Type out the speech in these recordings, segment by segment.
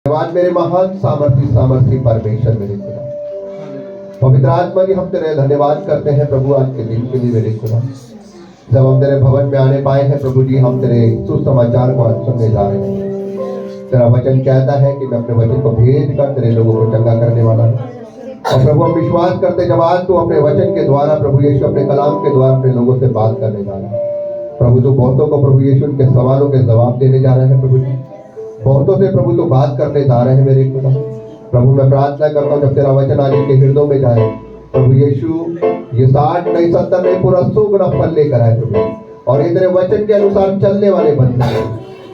धन्यवाद मेरे महान सामर्थी परमेश्वर मेरे खुदा। पवित्र आत्मा की हम तेरे धन्यवाद करते हैं प्रभु आज के दिन के लिए मेरे खुदा। जब हम तेरे भवन में आने पाए हैं प्रभु जी, हम तेरे सुसमाचार को आज सुनने जा रहे हैं। तेरा वचन कहता है कि मैं अपने वचन को भेज कर तेरे लोगों को चंगा करने वाला हूँ। और प्रभु हम विश्वास करते जब आज तू अपने वचन के द्वारा प्रभु यीशु अपने कलाम के द्वारा अपने लोगों से बात करने जा रहा है। प्रभु तू बहुतों को प्रभु यीशु उनके सवालों के जवाब देने जा रहे हैं प्रभु जी। बहुतों से प्रभु तो बात करने जा रहे हैं मेरे खुदा। प्रभु मैं प्रार्थना करता हूँ जब तेरा वचन आज इनके हृदयों में जाए प्रभु यीशु, ये 60 नहीं 70 नहीं पूरा 100 गुना फल लेकर आए प्रभु। और ये तेरे वचन के अनुसार चलने वाले बनते हैं।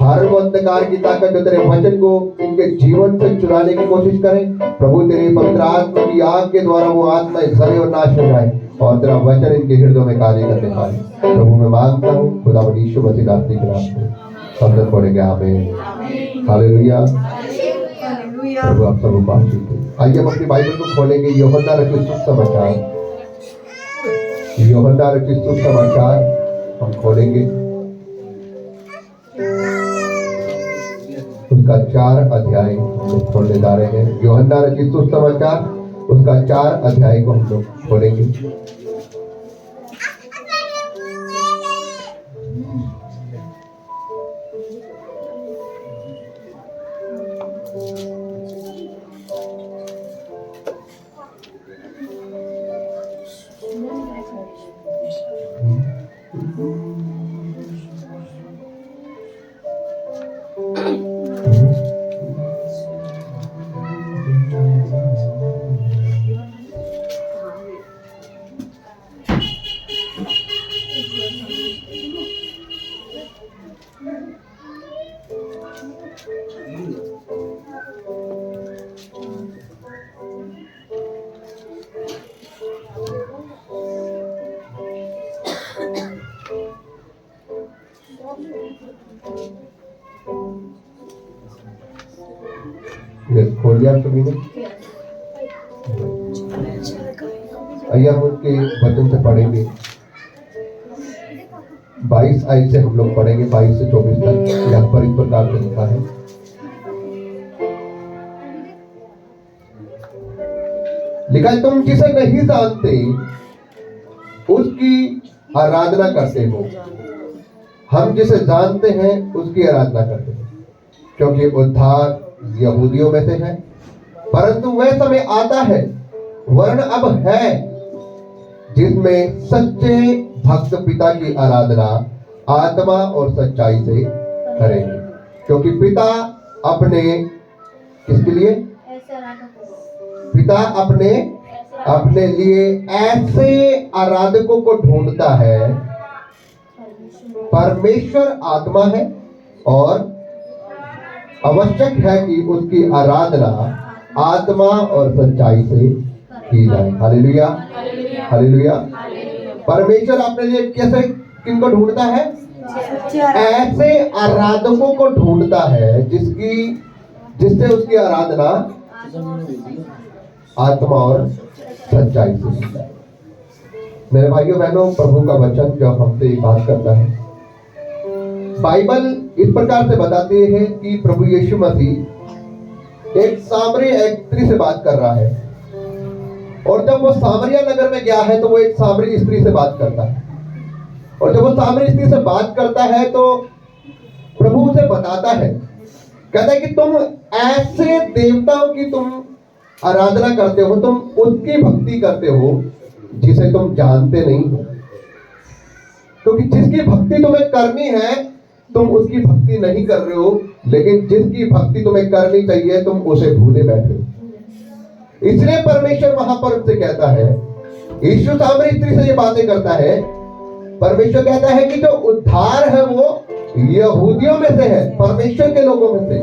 हर वो अंधकार की ताकत जो तेरे वचन को इनके जीवन से चुराने की कोशिश करे प्रभु, तेरी पवित्र आत्मा की आग के द्वारा वो आत्मा जले और नाश हो जाए और तेरा वचन इनके हृदयों में कार्य करने पाए। प्रभु मैं मांगता हूँ खुदा यीशु मसीह के नाम में शब्द पढ़ेंगे। आमीन हालेलुया। प्रभु आप सब आशीष दे। आइए हम अपनी बाइबल को खोलेंगे यूहन्ना रचित सुसमाचार। यूहन्ना रचित सुसमाचार हम खोलेंगे, उसका 4 अध्याय हम लोग खोलने जा रहे हैं। यूहन्ना रचित सुसमाचार उसका 4 अध्याय को हम लोग खोलेंगे। खोल दिया सभी ने। आइए हम उनके वचन से पढ़ेंगे। 22 आयत से हम लोग पढ़ेंगे, 22 से 24 तक। यहाँ पर इस प्रकार से लिखा है, लिखा है तुम जिसे नहीं जानते उसकी आराधना करते हो, हम जिसे जानते हैं उसकी आराधना करते हैं, क्योंकि उद्धार यहूदियों में से है। परंतु वह समय आता है, वर्ण अब है, जिसमें सच्चे भक्त पिता की आराधना आत्मा और सच्चाई से करेंगे, क्योंकि पिता अपने किसके लिए? पिता अपने लिए ऐसे आराधकों को ढूंढता है। परमेश्वर आत्मा है और आवश्यक है कि उसकी आराधना आत्मा और सच्चाई से की जाए। Hallelujah hallelujah. परमेश्वर अपने लिए कैसे किनको ढूंढता है? ऐसे आराधकों को ढूंढता है जिससे उसकी आराधना आत्मा और सच्चाई से की जाए। मेरे भाइयों बहनों, प्रभु का वचन जो हमसे बात करता है, बाइबल इस प्रकार से बताती है कि प्रभु यीशु मसीह एक सामरिया स्त्री से बात कर रहा है। और जब वो सामरिया नगर में गया है तो वो एक सामरी स्त्री से बात करता है। और जब वो सामरी स्त्री से बात करता है तो प्रभु उसे बताता है, कहता है कि तुम ऐसे देवताओं की तुम आराधना करते हो, तुम उसकी भक्ति करते हो जिसे तुम जानते नहीं हो। क्योंकि जिसकी भक्ति तुम्हें करनी है तुम उसकी भक्ति नहीं कर रहे हो, लेकिन जिसकी भक्ति तुम्हें करनी चाहिए तुम उसे भूले बैठे हो। इसलिए परमेश्वर वहां पर उनसे कहता है, यीशु सामरी स्त्री से ये बातें करता है। परमेश्वर कहता है कि जो उद्धार है वो यहूदियों में से है, परमेश्वर के लोगों में से।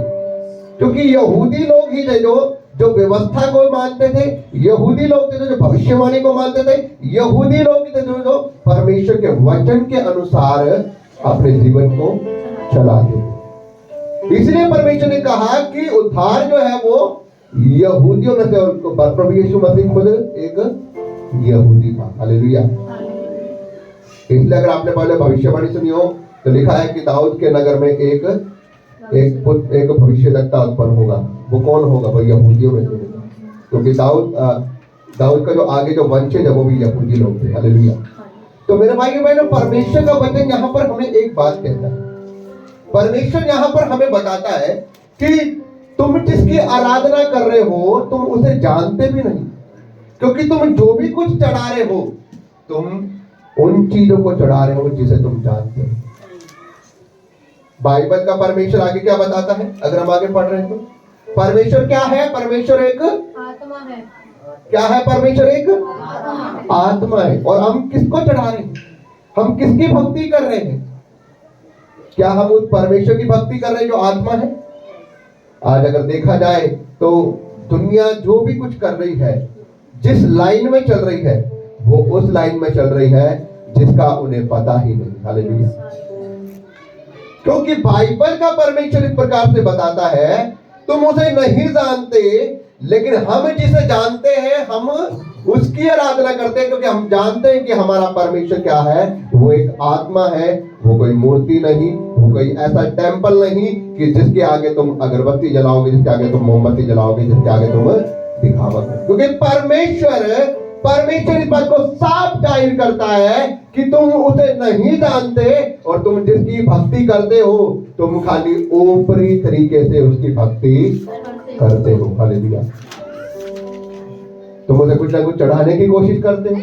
क्योंकि यहूदी लोग ही थे जो व्यवस्था को मानते थे, यहूदी लोग थे जो भविष्यवाणी को मानते थे, यहूदी लोग थे जो परमेश्वर के वचन के अनुसार अपने जीवन को चलाते। इसलिए परमेश्वर ने कहा कि उद्धार जो है वो यहूदियों में से, और प्रभु यीशु मसीह खुद एक यहूदी था। हालेलुया। इसलिए अगर आपने पहले भविष्यवाणी सुनी हो तो लिखा है कि दाऊद के नगर में एक एक भविष्यद्वक्ता उत्पन्न होगा। वो कौन होगा? वो यहूदियों में से होगा, क्योंकि दाऊद का जो आगे जो वंशज है वो भी यहूदी लोग थे। हालेलुया। तो मेरे भाइयों बहनों, परमेश्वर का वचन यहाँ पर हमें एक बात कहता है। परमेश्वर यहाँ पर हमें बताता है कि तुम जिसकी आराधना कर रहे हो तुम उसे जानते भी नहीं, क्योंकि तुम जो भी कुछ चढ़ा रहे हो तुम उन चीजों को चढ़ा रहे हो जिसे तुम जानते हो। बाइबल का परमेश्वर आगे क्या बताता है? अगर हम आगे पढ़ रहे हैं तो परमेश्वर क्या है? परमेश्वर एक आत्मा है। क्या है? परमेश्वर एक आत्मा है। और हम किसको चढ़ा रहे हैं? हम किसकी भक्ति कर रहे हैं? क्या हम उस परमेश्वर की भक्ति कर रहे हैं जो आत्मा है? आज अगर देखा जाए तो दुनिया जो भी कुछ कर रही है, जिस लाइन में चल रही है, वो उस लाइन में चल रही है जिसका उन्हें पता ही नहीं। हालेलुया। क्योंकि बाइबल का परमेश्वर इस प्रकार से बताता है, तुम उसे नहीं जानते, लेकिन हम जिसे जानते हैं हम उसकी आराधना करते हैं, क्योंकि हम जानते हैं कि हमारा परमेश्वर क्या है। वो एक आत्मा है, वो कोई मूर्ति नहीं, वो कोई ऐसा टेम्पल नहीं कि जिसके आगे तुम अगरबत्ती जलाओगे, जिसके आगे तुम मोमबत्ती जलाओगे, जिसके आगे तुम दिखावा करोगे। क्योंकि परमेश्वर इस बात को साफ जाहिर करता है कि तुम उसे नहीं जानते, और तुम जिसकी भक्ति करते हो तुम खाली ऊपरी तरीके से उसकी भक्ति करते हो। हालेलुया। तुम उसे कुछ ना कुछ चढ़ाने की कोशिश करते हो,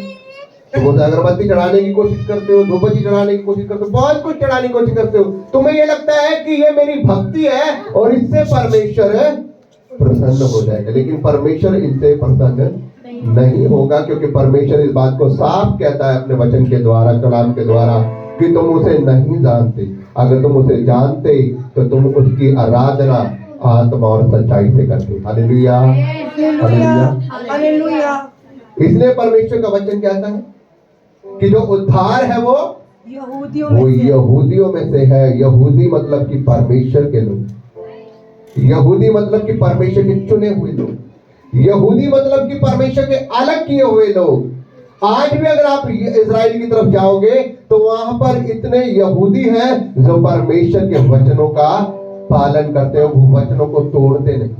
तुम उसे अगरबत्ती चढ़ाने की कोशिश करते हो, धूपबत्ती चढ़ाने की कोशिश करते हो, बहुत कुछ चढ़ाने की कोशिश करते हो। तुम्हें ये लगता है कि ये मेरी भक्ति है और इससे परमेश्वर प्रसन्न हो जाएगा, लेकिन परमेश्वर इनसे प्रसन्न नहीं होगा, क्योंकि परमेश्वर इस बात को साफ कहता है अपने वचन के द्वारा, कलाम के द्वारा, कि तुम उसे नहीं जानते। अगर तुम उसे जानते तो तुम उसकी आराधना आत्मा और सच्चाई से करते। Hallelujah, hallelujah, hallelujah. इसलिए परमेश्वर का वचन कहता है कि जो उद्धार है वो यहूदियों में से है। यहूदी मतलब कि परमेश्वर के लोग, यहूदी मतलब कि परमेश्वर के चुने हुए लोग, यहूदी मतलब कि परमेश्वर के अलग किए हुए लोग। आज भी अगर आप इजराइल की तरफ जाओगे तो वहां पर इतने यहूदी हैं जो परमेश्वर के वचनों का पालन करते हो, वो वचनों को तोड़ते नहीं।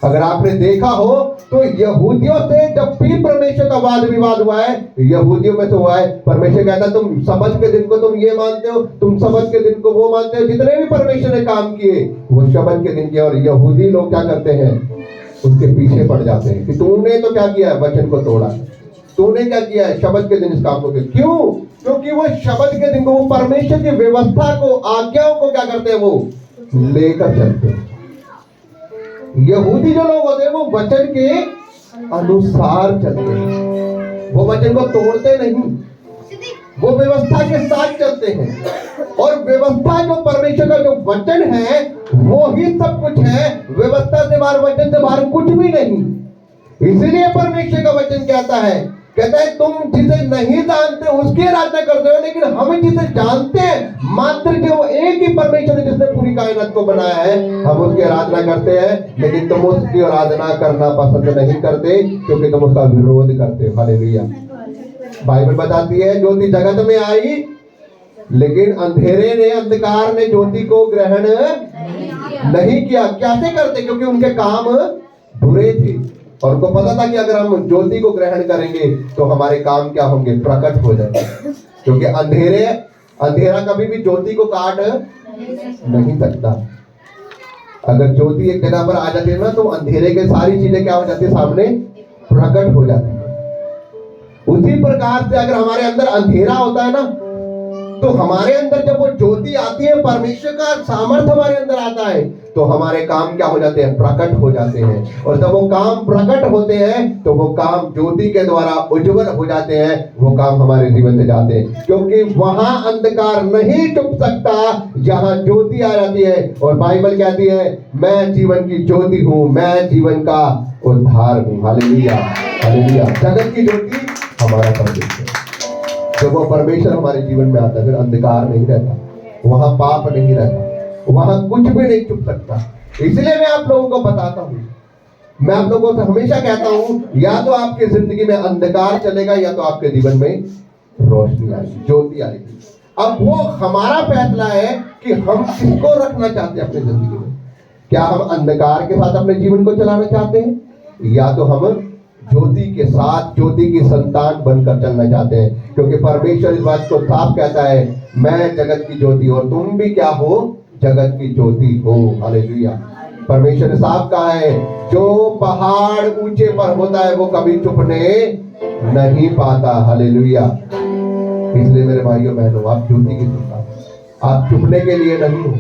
अगर आपने देखा हो तो यहूदियों से जब भी परमेश्वर का वाद विवाद हुआ है, यहूदियों में से हुआ है। परमेश्वर कहता है तुम सबत के दिन को तुम ये मानते हो, तुम सबत के दिन को वो मानते हो। जितने भी परमेश्वर ने काम किए वो सबत के दिन के, और यहूदी लोग क्या करते हैं? उसके पीछे पड़ जाते हैं कि तूने तो क्या किया है? वचन को तोड़ा, तूने क्या किया है? शबद के दिन इस काम को किया। क्यों? क्योंकि वो शबद के दिन को, वो परमेश्वर की व्यवस्था को, आज्ञाओं को क्या करते हैं? वो लेकर चलते हैं। यहूदी जो लोग होते हैं वो वचन के अनुसार चलते हैं, वो वचन को तोड़ते नहीं, वो व्यवस्था के साथ चलते हैं। और व्यवस्था जो परमेश्वर का जो वचन है वो ही सब कुछ है। व्यवस्था से बाहर, वचन से बाहर कुछ भी नहीं। इसीलिए परमेश्वर का वचन कहता है तुम जिसे नहीं जानते उसकी आराधना करते हो, लेकिन हम जिसे जानते हैं, मात्र जो एक ही परमेश्वर है जिसने पूरी कायनात को बनाया है, हम उसकी आराधना करते हैं। लेकिन तुम उसकी आराधना करना पसंद नहीं करते, क्योंकि तुम उसका विरोध करते हो। हालेलुया। बाइबल बताती है ज्योति जगत में आई, लेकिन अंधेरे ने, अंधकार ने ज्योति को ग्रहण नहीं किया। कैसे करते? क्योंकि उनके काम बुरे थे, और उनको पता था कि अगर हम ज्योति को ग्रहण करेंगे तो हमारे काम क्या होंगे? प्रकट हो जाएंगे। क्योंकि अंधेरा कभी भी ज्योति को काट नहीं सकता। अगर ज्योति एक जगह पर आ जाती है ना, तो अंधेरे के सारी चीजें क्या हो जाती है? सामने प्रकट हो जाती है। उसी प्रकार से अगर हमारे अंदर अंधेरा होता है ना, तो हमारे अंदर जब वो ज्योति आती है, परमेश्वर का सामर्थ्य हमारे अंदर आता है, तो हमारे काम क्या हो जाते हैं? प्रकट हो जाते हैं। और जब वो काम प्रकट होते हैं तो वो काम ज्योति के द्वारा उज्जवल हो जाते हैं, वो काम हमारे जीवन से जाते हैं। क्योंकि वहां अंधकार नहीं छुप सकता जहां ज्योति आ जाती है। और बाइबल कहती है मैं जीवन की ज्योति हूं, मैं जीवन का उद्धार हूं। Hallelujah, hallelujah. जगत की ज्योति हमारा परमेश्वर। जब वो परमेश्वर हमारे जीवन में आता है, फिर अंधकार नहीं रहता, वहां पाप नहीं रहता, वहां कुछ भी नहीं छुप सकता। इसलिए मैं आप लोगों को बताता हूं, मैं आप लोगों से हमेशा कहता हूं, या तो आपकी जिंदगी में अंधकार चलेगा, या तो आपके जीवन में रोशनी आएगी, ज्योति आएगी। अब वो हमारा फैसला है कि हम किसको रखना चाहते हैं अपनी जिंदगी में। क्या हम अंधकार के साथ अपने जीवन को चलाना चाहते हैं, या तो हम ज्योति के साथ ज्योति की संतान बनकर चलना चाहते हैं। क्योंकि परमेश्वर इस बात को साफ कहता है, मैं जगत की ज्योति और तुम भी क्या हो, जगत की ज्योति हो। हालेलुया। परमेश्वर ने साफ कहा है, जो पहाड़ ऊंचे पर होता है वो कभी चुपने नहीं पाता। हालेलुया। इसलिए मेरे भाइयों बहनों, आप ज्योति की संतान, आप चुपने के लिए नहीं हो,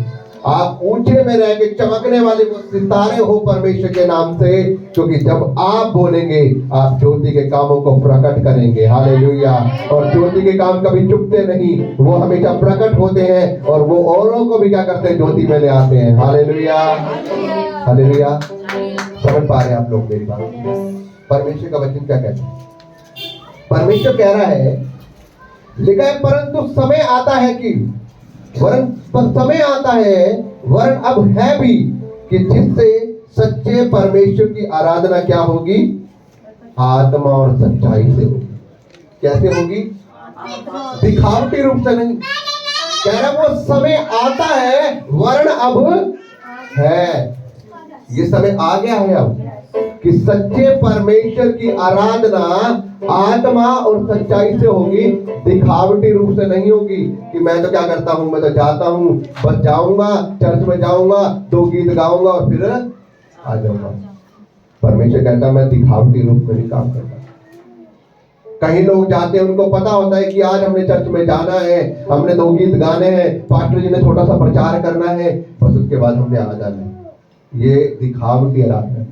आप ऊंचे में रह के चमकने वाले वो सितारे हो परमेश्वर के नाम से। क्योंकि जब आप बोलेंगे, आप ज्योति के कामों को प्रकट करेंगे। हालेलुया। और ज्योति के काम कभी चुपते नहीं, वो हमेशा प्रकट होते हैं और वो औरों को भी क्या करते हैं, ज्योति में ले आते हैं। हालेलुया। हालेलुया। समझ पा रहे हैं आप लोग मेरी बात? परमेश्वर का वचन क्या कहता है? परमेश्वर कह रहा है, लिखा है, परंतु समय आता है कि समय आता है, वरन अब है भी, कि जिससे सच्चे परमेश्वर की आराधना क्या होगी, आत्मा और सच्चाई से होगी। कैसे होगी? दिखावटी रूप से नहीं। कह रहा वो समय आता है, वरन अब है। ये समय आ गया है अब कि सच्चे परमेश्वर की आराधना आत्मा और सच्चाई से होगी, दिखावटी रूप से नहीं होगी। कि मैं तो क्या करता हूं, मैं तो जाता हूं, बस जाऊंगा, चर्च में जाऊंगा, 2 गीत गाऊंगा और फिर आ जाऊंगा। परमेश्वर कहता मैं दिखावटी रूप में नहीं काम करता। कई लोग जाते हैं, उनको पता होता है कि आज हमने चर्च में जाना है, हमने 2 गीत गाने हैं, पास्टर जी ने छोटा सा प्रचार करना है, बस उसके बाद हमने आ जाना है। ये दिखावटी आराधना।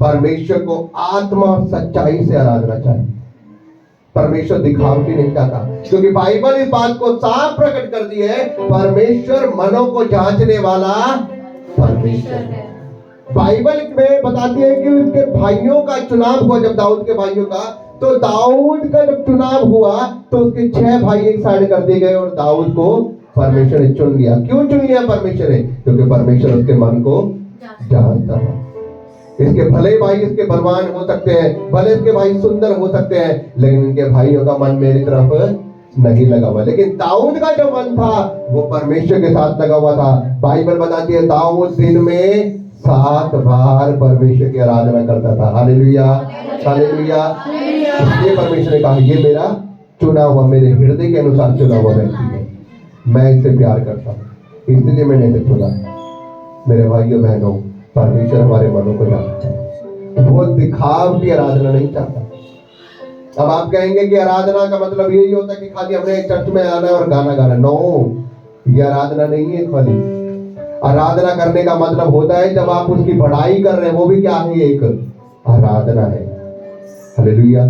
परमेश्वर को आत्मा और सच्चाई से आराधना चाहिए। परमेश्वर दिखावटी नहीं चाहता, क्योंकि बाइबल इस बात को साफ प्रकट कर दी है, परमेश्वर मनों को जांचने वाला परमेश्वर है। बाइबल में बताती है कि उसके भाइयों का चुनाव हुआ, जब दाऊद के भाइयों का, तो दाऊद का जब चुनाव हुआ तो उसके 6 भाई एक साइड कर दिए गए और दाऊद को परमेश्वर ने चुन लिया। क्यों चुन लिया परमेश्वर ने? क्योंकि परमेश्वर उसके मन को जानता था। इसके भले भाई इसके बलवान हो सकते हैं, भले इसके भाई सुंदर हो सकते हैं, लेकिन इनके भाइयों का मन मेरी तरफ नहीं लगा हुआ। लेकिन दाऊद का जो मन था वो परमेश्वर के साथ लगा हुआ था। बाइबल बताती है, दाऊद दिन में 7 बार परमेश्वर की आराधना करता था। हालेलुया। हालेलुया। इसलिए परमेश्वर ने कहा, ये मेरा चुना हुआ, मेरे हृदय के अनुसार चुना हुआ व्यक्ति है, मैं इससे प्यार करता हूँ, इसलिए मैंने इसे चुना है। मेरे भाइयों बहनों, परमेश्वर हमारे मनों को जानता है, वो दिखावटी आराधना नहीं चाहता। अब आप कहेंगे कि आराधना का मतलब यही होता है कि खाली हमने चर्च में आना है और गाना गाना। नो, ये आराधना नहीं है। खाली आराधना करने का मतलब होता है जब आप उसकी बढ़ाई कर रहे हैं, वो भी क्या है, एक आराधना है। हालेलुया।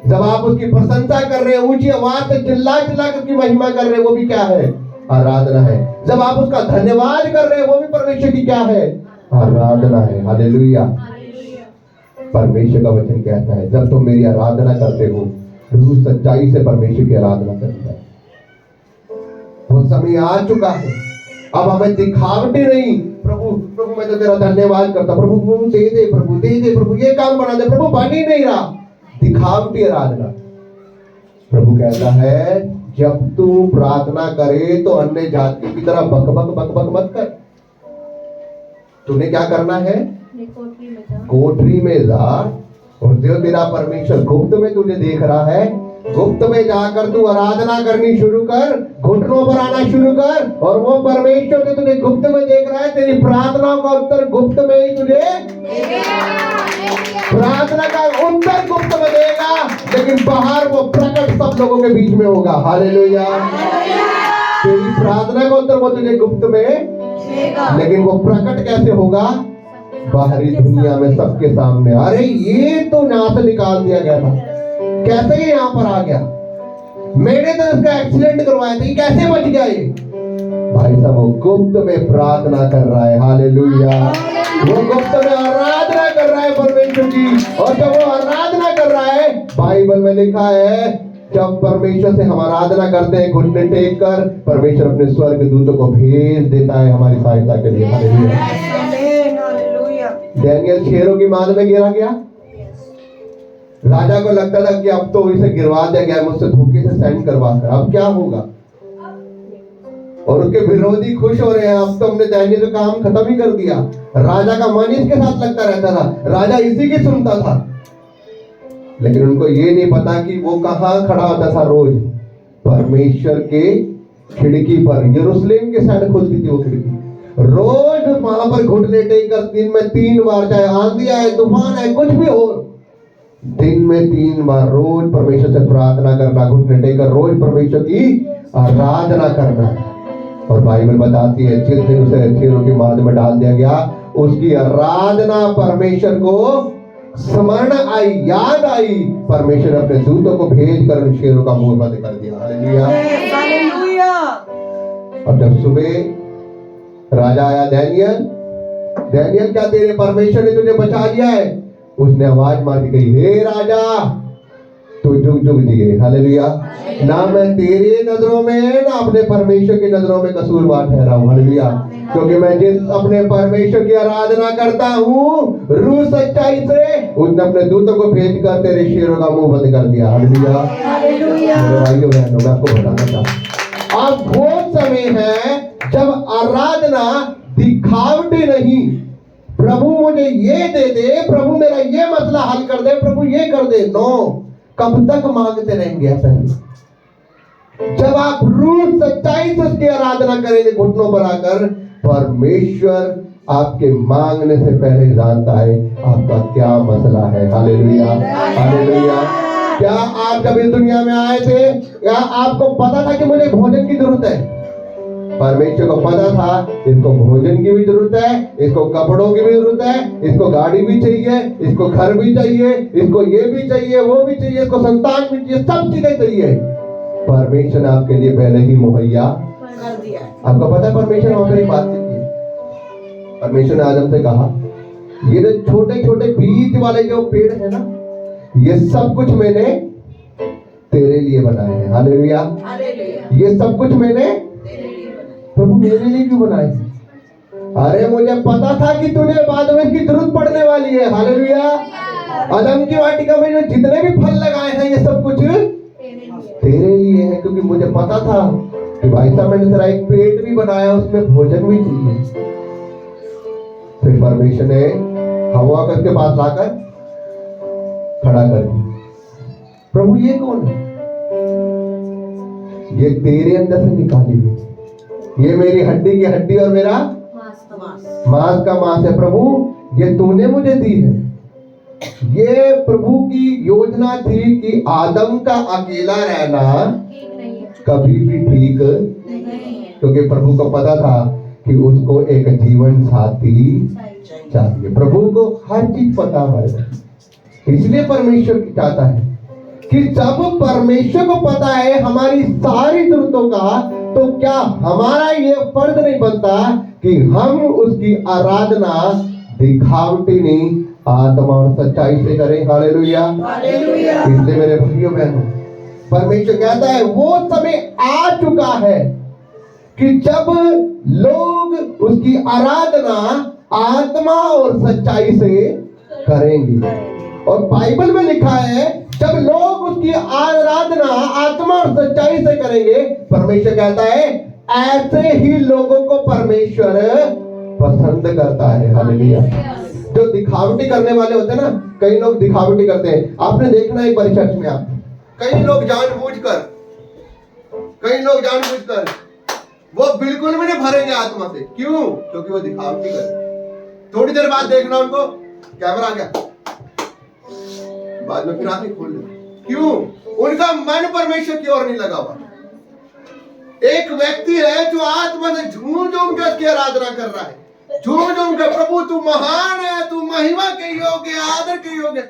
जब आप उसकी प्रशंसा कर रहे हैं, ऊंची आवाज से चिल्ला चिल्ला कर उसकी महिमा कर रहे हैं, वो भी क्या है, आराधना है। जब आप उसका धन्यवाद कर रहे हैं, वो भी परमेश्वर की क्या है, आराधना है। हालेलुया। परमेश्वर का वचन कहता है, जब तुम मेरी आराधना करते हो, रूह सच्चाई से परमेश्वर की आराधना करता है। वो समय आ चुका है, अब हमें दिखावटी नहीं, प्रभु प्रभु मैं तो तेरा धन्यवाद करता, प्रभु प्रभु दे दे, प्रभु दे दे, प्रभु ये काम बना दे, प्रभु बन ही नहीं रहा। दिखावटी आराधना। प्रभु कहता है, जब तू प्रार्थना करे तो अन्य जाति की तरह बक बक बक बक मत कर। तूने क्या करना है, कोठरी में जा, और जो तेरा परमेश्वर गुप्त में तुझे देख रहा है, गुप्त में जाकर तू आराधना करनी शुरू कर, घुटनों पर आना शुरू कर, और वो परमेश्वर जो तुझे गुप्त में देख रहा है, तेरी प्रार्थना का उत्तर गुप्त में ही तुझे प्रार्थना का उत्तर गुप्त में देगा, लेकिन बाहर वो प्रकट सब लोगों के बीच में होगा। हालेलुया। तेरी प्रार्थना का उत्तर वो तुझे गुप्त में, लेकिन वो प्रकट कैसे होगा, बाहरी दुनिया में सबके सामने। अरे ये तो यहाँ से निकाल दिया गया था, कैसे ये यहाँ पर आ गया, मैंने तो इसका एक्सीडेंट करवाया था, ये कैसे बच गया ये? भाई साहब, वो गुप्त में प्रार्थना कर रहा है। हालेलुया। वो गुप्त में आराधना कर रहा है परमेश्वर की, और जब वो आराधना कर रहा है, बाइबल में लिखा है, जब परमेश्वर से हम आराधना करते हैं घुटने टेक कर, परमेश्वर अपने स्वर्ग दूतों को भेज देता है हमारी सहायता के लिए। हालेलुया। डैनियल शेरों की मांद में गिरा गया, राजा को लगता था कि अब तो इसे गिरवा दिया गया मुझसे धोखे से साइन करवा कर, अब क्या होगा। और उसके विरोधी खुश हो रहे हैं, अब तो हमने दानियेल का काम खत्म ही कर दिया। राजा का मन इसके साथ लगता रहता था, राजा इसी की सुनता था। लेकिन उनको ये नहीं पता कि वो कहाँ खड़ा होता था रोज, परमेश्वर के खिड़की पर। यरूशलेम के साइड खुलती थी वो खिड़की, रोज वहां पर घुटने टेक कर दिन में 3 बार, चाहे आंधी आए तूफान आए कुछ भी हो, दिन में 3 बार रोज परमेश्वर से प्रार्थना करना, घुटने टेक कर रोज परमेश्वर की आराधना करना। और बाइबल बताती है जिस दिन उसे शेरों की माद में डाल दिया गया, उसकी आराधना परमेश्वर को स्मरण आई, याद आई। परमेश्वर ने अपने दूतों को भेज कर उन शेरों का मुंह बंद कर दिया। Hallelujah, hallelujah. और जब सुबह राजा आया, दानियेल क्या तेरे परमेश्वर ने तुझे बचा लिया है? उसने आवाज मार के कही, हे राजा तू जुग जुग जिए। हालेलुया। ना मैं तेरे नजरों में ना अपने परमेश्वर की नजरों में कसूरवार ठहरा हूं। हालेलुया। क्योंकि मैं जिस अपने परमेश्वर की आराधना करता हूँ रूह सच्चाई से, उसने अपने दूतों को भेजकर तेरे शेरों का मुंह बंद कर दिया। Hallelujah, hallelujah. मेरे भाइयों बहनों, मैं आपको बताना चाहता हूं, अब वो समय है जब आराधना दिखावटी नहीं, प्रभु मुझे ये दे दे, प्रभु मेरा ये मसला हल कर दे, प्रभु ये कर दे, नो। कब तक मांगते रहेंगे ऐसा? जब आप रूह सच्चाई से उसकी आराधना करेंगे घुटनों पर आकर, परमेश्वर आपके मांगने से पहले जानता है आपका क्या मसला है। Hallelujah, hallelujah. क्या आप जब इस दुनिया में आए थे, क्या आपको पता था कि मुझे भोजन की जरूरत है? परमेश्वर को पता था इसको भोजन की भी जरूरत है, इसको कपड़ों की भी जरूरत है, इसको गाड़ी भी चाहिए, इसको घर भी चाहिए, इसको ये भी चाहिए, वो भी चाहिए, इसको संतान भी चाहिए, सब चीजें चाहिए। परमेश्वर ने आपके लिए पहले ही मुहैया कर दिया। आपको पता है परमेश्वर ने वहां पर एक बात की है। परमेश्वर ने आदम से कहा, ये जो छोटे छोटे बीज वाले जो पेड़ है ना, ये सब कुछ मैंने तेरे लिए बनाए हैं। हालेलुया, ये सब कुछ मैंने प्रभु मेरे लिए क्यों बनाए? अरे मुझे पता था कि तुझे बाद में इसकी जरूरत पड़ने वाली है। हालेलुया। अदम की वाटिका में जो जितने भी फल लगाए हैं ये सब कुछ तेरे लिए है, क्योंकि मुझे पता था कि भाई साहब मैंने तेरा एक पेट भी बनाया, उसमें भोजन भी चाहिए। फिर परमेश्वर ने हवा को उसके पास लाकर खड़ा कर दिया। प्रभु ये कौन है? ये तेरे अंदर से निकाली हुई, ये मेरी हड्डी की हड्डी और मेरा मांस का मांस है। प्रभु ये तूने मुझे दी है। ये प्रभु की योजना थी कि आदम का अकेला रहना कभी भी ठीक नहीं, क्योंकि प्रभु को पता था कि उसको एक जीवन साथी चाहिए। प्रभु को हर चीज पता है, इसलिए परमेश्वर चाहता है कि जब परमेश्वर को पता है हमारी सारी जरूरतों का, तो क्या हमारा ये फर्ज नहीं बनता कि हम उसकी आराधना दिखावटी नहीं, आत्मा और सच्चाई से करें। Hallelujah, hallelujah. इसलिए मेरे भाइयों बहनों, परमेश्वर कहता है वो समय आ चुका है कि जब लोग उसकी आराधना आत्मा और सच्चाई से करेंगे। और बाइबल में लिखा है जब लोग उसकी आराधना आत्मा और सच्चाई से करेंगे, परमेश्वर कहता है ऐसे ही लोगों को परमेश्वर पसंद करता है। हालेलुया। जो दिखावटी करने वाले होते हैं ना, कई लोग दिखावटी करते हैं। आपने देखना एक बार चर्च में, आप कई लोग जानबूझकर वो बिल्कुल भी नहीं भरेंगे आत्मा से। क्यों? क्योंकि वो दिखावटी कर। थोड़ी देर बाद देखना उनको कैमरा आ गया, बाद में फिर आंखें खोल लेना। क्यों? उनका मन परमेश्वर की ओर नहीं लगा हुआ। एक व्यक्ति है जो आत्मा से झूम झूम के उसकी आराधना कर रहा है, झूम झूम के प्रभु तू महान है, तू महिमा के योग्य, आदर के योग्य।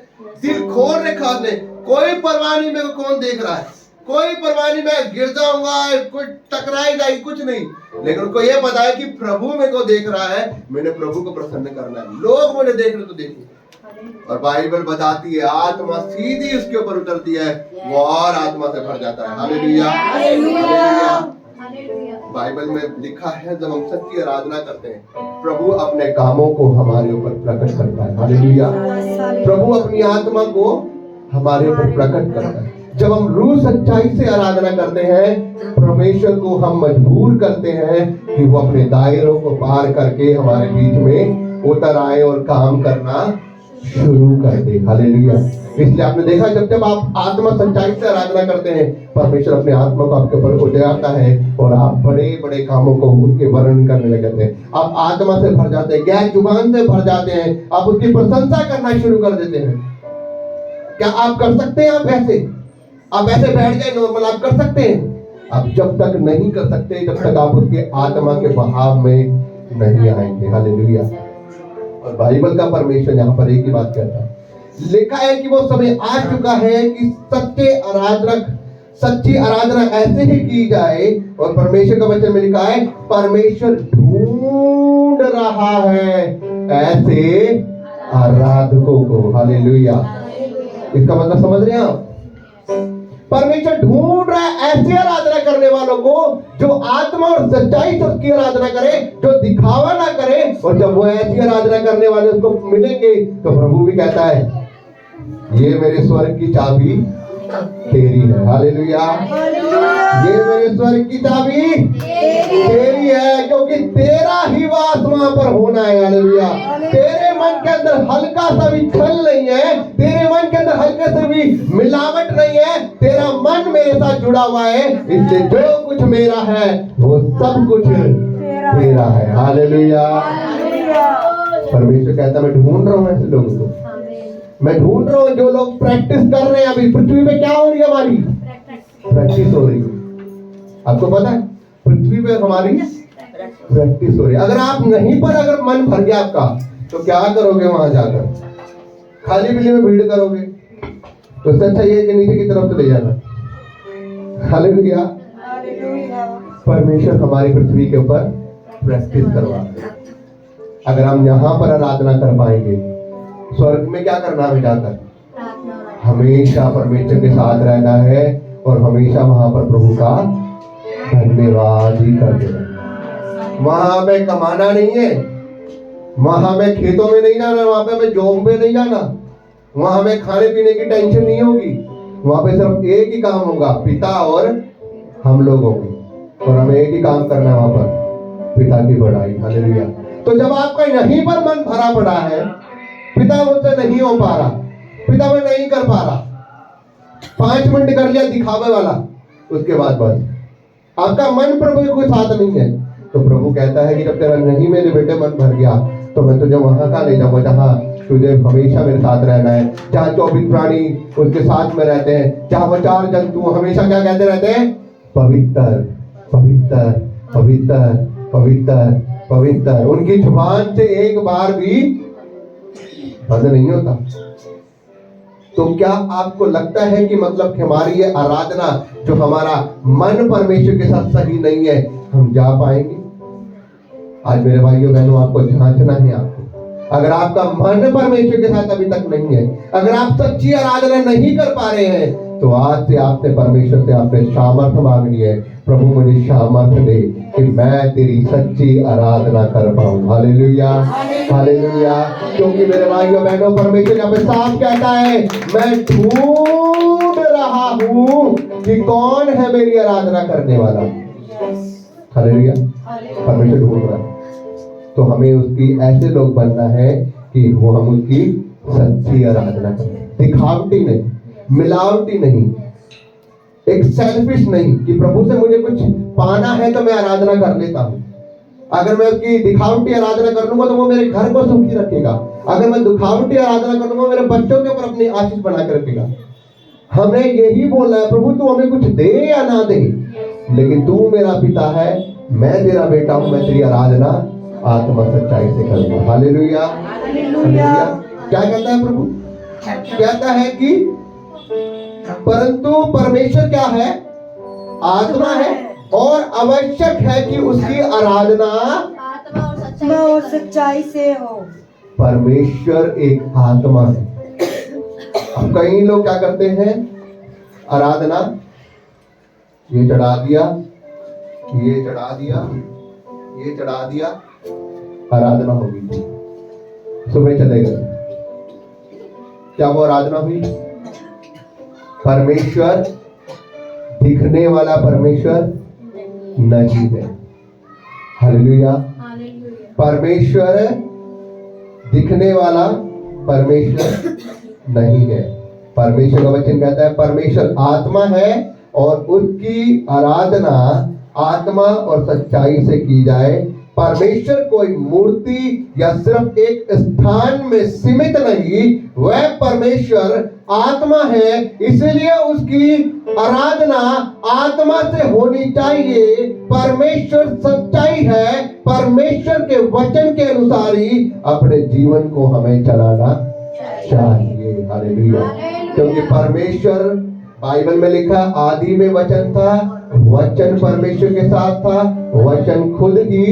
दिल खोल रखा ने, कोई परवाह नहीं मेरे को कौन देख रहा है, कोई परवाह नहीं मैं गिर जाऊंगा, कोई टकराई जाएगी, कुछ नहीं। लेकिन उनको ये पता है कि प्रभु मेरे को देख रहा है, मैंने प्रभु को प्रसन्न करना है। लोग मुझे देख रहे तो देखिए। और बाइबल बताती है आत्मा सीधी उसके ऊपर उतरती है, वो और आत्मा से भर जाता है। Hallelujah, hallelujah. बाइबल में लिखा है जब हम सच्ची आराधना करते हैं, प्रभु अपने कामों को हमारे ऊपर प्रकट करता है। हालेलुया। प्रभु अपनी आत्मा को हमारे ऊपर प्रकट करता है। जब हम रूह सच्चाई से आराधना करते हैं, परमेश्वर को हम मजबूर करते हैं कि वो अपने दायरों को पार करके हमारे बीच में उतर आए और काम करना शुरू कर दे। हालेलुया। इसलिए आपने देखा, जब जब आप आत्मा सच्चाई से आराधना करते हैं, परमेश्वर अपने आत्मा को आपके ऊपर उतारता है और आप बड़े बड़े कामों को उनके वर्णन करने लगते हैं। आप आत्मा से भर जाते हैं, गैर जुबान से भर जाते हैं, आप उसकी प्रशंसा करना शुरू कर देते हैं। क्या आप कर सकते हैं? आप ऐसे बैठ जाए नॉर्मल, आप कर सकते हैं? आप जब तक नहीं कर सकते, जब तक आप उसके आत्मा के बहाव में नहीं आएंगे। हालेलुया। और बाइबल का परमेश्वर यहाँ पर एक ही बात कहता है, लिखा है कि वो समय आ चुका है कि सच्ची आराधना ऐसे ही की जाए। और परमेश्वर का वचन में लिखा है, परमेश्वर ढूंढ रहा है ऐसे आराधकों को। हालेलुया। इसका मतलब समझ रहे हैं आप? परमेश्वर ढूंढ रहा है ऐसे आराधना करने वालों को जो आत्मा और सच्चाई से उसकी आराधना करे, जो दिखावा ना करे। और जब वो ऐसी आराधना करने वाले उसको मिलेंगे, तो प्रभु भी कहता है, ये मेरे स्वर्ग की चाबी तेरी है। हालेलुया। ये मेरे स्वर्ग की चाबी तेरी है, क्योंकि तेरा ही वास वहां पर होना है। हालेलुया। तेरे मन के अंदर हल्का सा भी छल नहीं है, तेरे मन के अंदर हल्के से भी मिलावट नहीं है, तेरा मन मेरे साथ जुड़ा हुआ है। इसलिए जो कुछ मेरा है वो सब कुछ तेरा है। हालेलुया। परमेश्वर कहता, मैं ढूंढ रहा हूं ऐसे लोगों को, मैं ढूंढ रहा हूं जो लोग प्रैक्टिस कर रहे हैं। अभी पृथ्वी पे क्या हो रही है? हमारी प्रैक्टिस हो रही है। आपको पता है, पृथ्वी पे हमारी प्रैक्टिस हो रही है। अगर आप नहीं पर अगर मन भर गया आपका, तो क्या करोगे वहां जाकर? खाली बिल्ली में भीड़ करोगे? तो इससे अच्छा ये कि नीचे की तरफ चले जाना। हालेलुया। परमेश्वर हमारी पृथ्वी के ऊपर प्रैक्टिस करवाते हैं। अगर हम यहाँ पर आराधना कर पाएंगे, स्वर्ग में क्या करना है? जाकर हमेशा परमेश्वर के साथ रहना है और हमेशा वहां पर प्रभु का धन्यवाद ही कर देना। वहां हमें कमाना नहीं है, वहां हमें खेतों में नहीं जाना, वहां पे हमें जॉब पे नहीं जाना, वहां हमें खाने पीने की टेंशन नहीं होगी। वहां पे सिर्फ एक ही काम होगा, पिता और हम लोग होंगे, और हमें एक ही काम करना है वहां पर, पिता की बड़ाई। हालेलुया। तो जब आपका यहीं पर मन भरा पड़ा है, पिता मुझसे नहीं हो पा रहा, पिता मैं नहीं कर पा रहा, 5 मिनट कर लिया दिखावे वाला, उसके बाद बस आपका मन प्रभु के साथ नहीं है, तो प्रभु कहता है कि जब तेरा नहीं मेरे बेटे मन भर गया, तो मैं तुझे वहां का ले जाऊंगा जहां तुझे हमेशा मेरे साथ रहना है, जहां 24 प्राणी उसके साथ में रहते हैं, जहां वो 4 जंतु हमेशा क्या कहते रहते हैं? पवित्र पवित्र पवित्र पवित्र पवित्र। उनकी जुबान से एक बार भी बंद नहीं होता। तो क्या आपको लगता है कि मतलब कि हमारी ये आराधना, जो हमारा मन परमेश्वर के साथ सही नहीं है, हम जा पाएंगे? आज मेरे भाइयों बहनों, आपको जांचना है। आपको अगर आपका मन परमेश्वर के साथ अभी तक नहीं है, अगर आप सच्ची आराधना नहीं कर पा रहे हैं, तो आज से आपने परमेश्वर से आपने सामर्थ्य मांगनी है, प्रभु मुझे सामर्थ्य दे कि मैं तेरी सच्ची आराधना कर पाऊं। Hallelujah hallelujah. क्योंकि मेरे भाइयों बहनों, परमेश्वर यहाँ पे साफ कहता है, मैं ढूंढ रहा हूं कि कौन है मेरी आराधना करने वाला। हालेलुया। परमेश्वर ढूंढ रहा है, तो हमें उसकी ऐसे लोग बनना है कि वो हम उसकी सच्ची आराधना करें, दिखावटी नहीं, मिलावटी नहीं, एक सेल्फिश नहीं कि प्रभु से मुझे कुछ पाना है तो मैं आराधना कर लेता हूं। अगर मैं उसकी दिखावटी आराधना कर लूंगा तो वो मेरे घर को सुखी रखेगा, अगर मैं दिखावटी आराधना कर लूंगा मेरे बच्चों के ऊपर अपनी आशीष बना कर रखेगा। हमें यही बोलना है, प्रभु तू हमें कुछ दे या ना दे, लेकिन तू मेरा पिता है, मैं तेरा बेटा हूं, मैं तेरी आराधना आत्मा सच्चाई से करूंगा। Hallelujah hallelujah. क्या कहता है प्रभु? कहता है कि परंतु परमेश्वर क्या है? आत्मा है, और आवश्यक है कि उसकी आराधना आत्मा और सच्चाई से हो। परमेश्वर एक आत्मा है। अब कई लोग क्या करते हैं? आराधना ये चढ़ा दिया, ये चढ़ा दिया, ये चढ़ा दिया, आराधना हो गई, सुबह चले गए। क्या वो आराधना हुई? परमेश्वर दिखने वाला परमेश्वर नहीं है। हालेलुया। परमेश्वर दिखने वाला परमेश्वर नहीं है। परमेश्वर का वचन कहता है परमेश्वर आत्मा है और उसकी आराधना आत्मा और सच्चाई से की जाए। परमेश्वर कोई मूर्ति या सिर्फ एक स्थान में सीमित नहीं, वह परमेश्वर आत्मा है, इसलिए उसकी आराधना आत्मा से होनी चाहिए। परमेश्वर सच्चाई है, परमेश्वर के वचन के अनुसार ही अपने जीवन को हमें चलाना चाहिए। हालेलुया। क्योंकि परमेश्वर बाइबल में लिखा आदि में वचन था, वचन परमेश्वर के साथ था, वचन खुद ही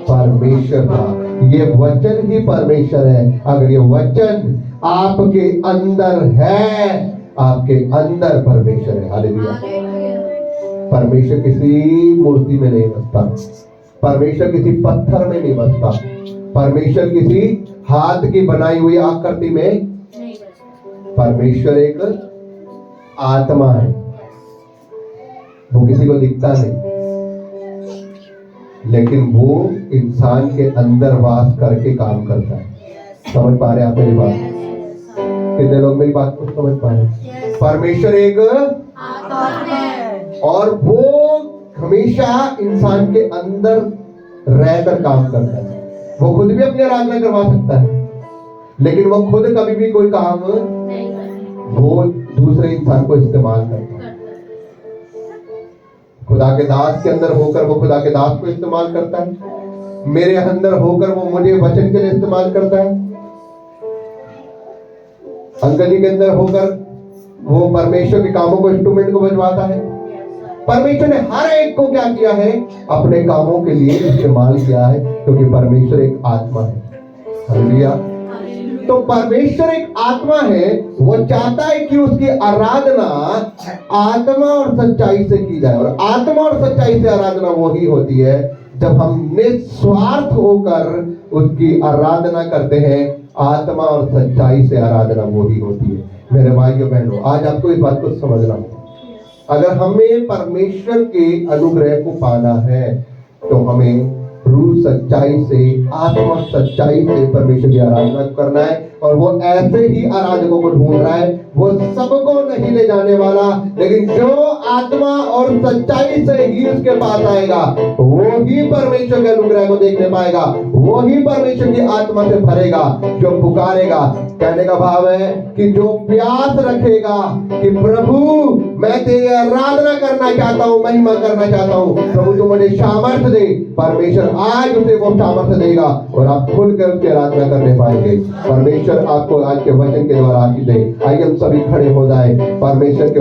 परमेश्वर था। ये वचन ही परमेश्वर है। अगर ये वचन आपके अंदर है, आपके अंदर परमेश्वर है। हालेलुया। परमेश्वर किसी मूर्ति में नहीं बसता, परमेश्वर किसी पत्थर में नहीं बसता, परमेश्वर किसी हाथ की बनाई हुई आकृति में। परमेश्वर एक आत्मा है, वो किसी को दिखता नहीं, लेकिन वो इंसान के अंदर वास करके काम करता है। समझ पा रहे हैं आप मेरी बात? कितने लोग मेरी बात को समझ पा रहे हैं? परमेश्वर एक आत्मा है और वो हमेशा इंसान के अंदर रहकर काम करता है। वो खुद भी अपनी आराधना करवा सकता है, लेकिन वो खुद कभी भी कोई काम वो दूसरे इंसान को इस्तेमाल करता है। खुदा के दास के अंदर होकर वो खुदा के दास को इस्तेमाल करता है, मेरे अंदर होकर वो मुझे वचन के लिए इस्तेमाल करता है। अंकल जी के अंदर होकर वो परमेश्वर के कामों को इंस्ट्रूमेंट को बजवाता है। परमेश्वर ने हर एक को क्या किया है? अपने कामों के लिए इस्तेमाल किया है, क्योंकि परमेश्वर एक आत्मा है। हालेलुया। तो परमेश्वर एक आत्मा है, वो चाहता है कि उसकी आराधना आत्मा और सच्चाई से की जाए। और आत्मा और सच्चाई से आराधना वही होती है जब हम निस्वार्थ होकर उसकी आराधना करते हैं। आत्मा और सच्चाई से आराधना वही होती है। मेरे भाइयों बहनों, आज आपको इस बात को समझना होगा। अगर हमें परमेश्वर के अनुग्रह को पाना है तो हमें रूह सच्चाई से, आत्मा सच्चाई से परमेश्वर की आराधना करना है। और वो ऐसे ही आराधकों को ढूंढ रहा है। वो सबको नहीं ले जाने वाला, लेकिन जो आत्मा और सच्चाई से ही उसके पास आएगा वो ही परमेश्वर के अनुग्रह को देखने पाएगा, वो ही परमेश्वर की आत्मा से भरेगा। जो पुकारेगा, कहने का भाव है कि जो प्यास रखेगा कि प्रभु मैं तेरी आराधना करना चाहता हूँ, महिमा करना चाहता हूँ, प्रभु तू मुझे सामर्थ्य दे, परमेश्वर आज उसे वो सामर्थ्य देगा और आप खुल कर उसकी आराधना करने पाएंगे। परमेश्वर आपको आज के वचन के द्वारा आशीष दे। आइए हम सभी खड़े हो जाए। परमेश्वर के